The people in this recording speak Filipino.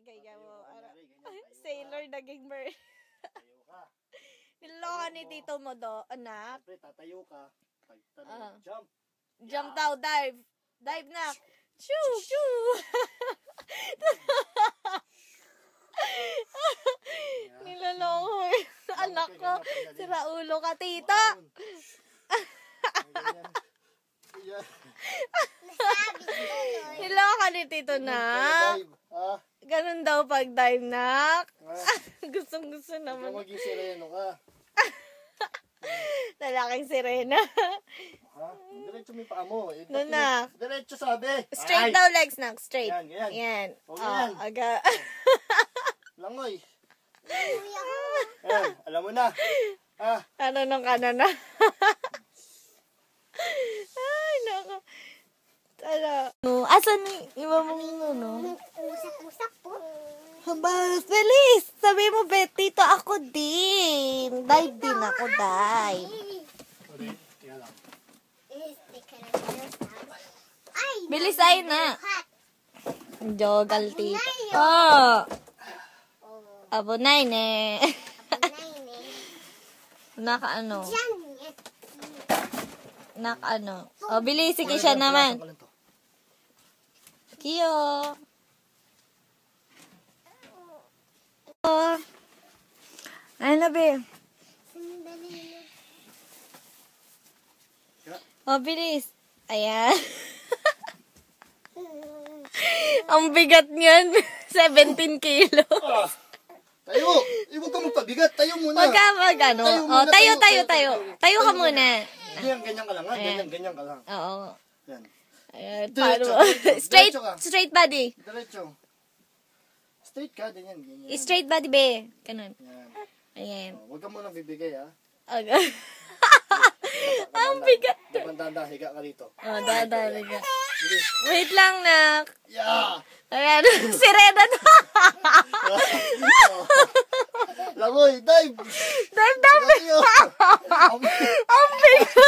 Kaya mo, Ganyan, sailor naging bird. Tayo ka. Niloka ni Tito mo do, anak. Siyempre, tatayo ka. Jump. Jump daw, dive. Dive na. Choo, choo. Niloloko eh. Anak ko. Sira ulo ka, Tito. Niloka ni Tito na. Ganun daw pag dive, nak. Gustong-gusto naman. Ikaw maging sireno ka. Lalaking sirena. Ha? Diretso mo yung paa mo. Doon na. Diretso sabi. Straight daw legs, nak. Straight. Yan, yan. Yan. O, yan. Aga. Langoy. Ayan, alam mo na. Ano nung kanan na? Ay, nako. Asan iba mong ano? Usak-usak po. Haba, bilis! Sabi mo, Betito, ako din. Dive din ako, dive. Bilis ay na. Jogal, Tito. Oh! Abunay, ne. Naka-ano? Naka-ano? Oh, bilis. Sige siya naman. Kiyo. Oh. Ano, be? Oh, bilis. Ayan. Ang bigat niyan. 17 kilos. Tayo! Huwag ka magpabigat. Tayo muna. Huwag ka mag-ano. Oh, tayo. Tayo ka muna. Ganyan ka lang, ha? Ganyan ka lang. Oo. Yan. Ayan. Diretso, Straight, diretso ka. straight body. Diretso. Straight ka, ganyan. Straight body, be. Ganun. Yan. Ayan. Huwag ka muna bibigay, ha? Okay. Ang bigat. Danda, higa ka dito. Oh, dadali ka. Bilis. Wait lang, nak. Yeah! Ayan. Sirena na. Langoy, dive! Dive. Tayo! Ang bigat.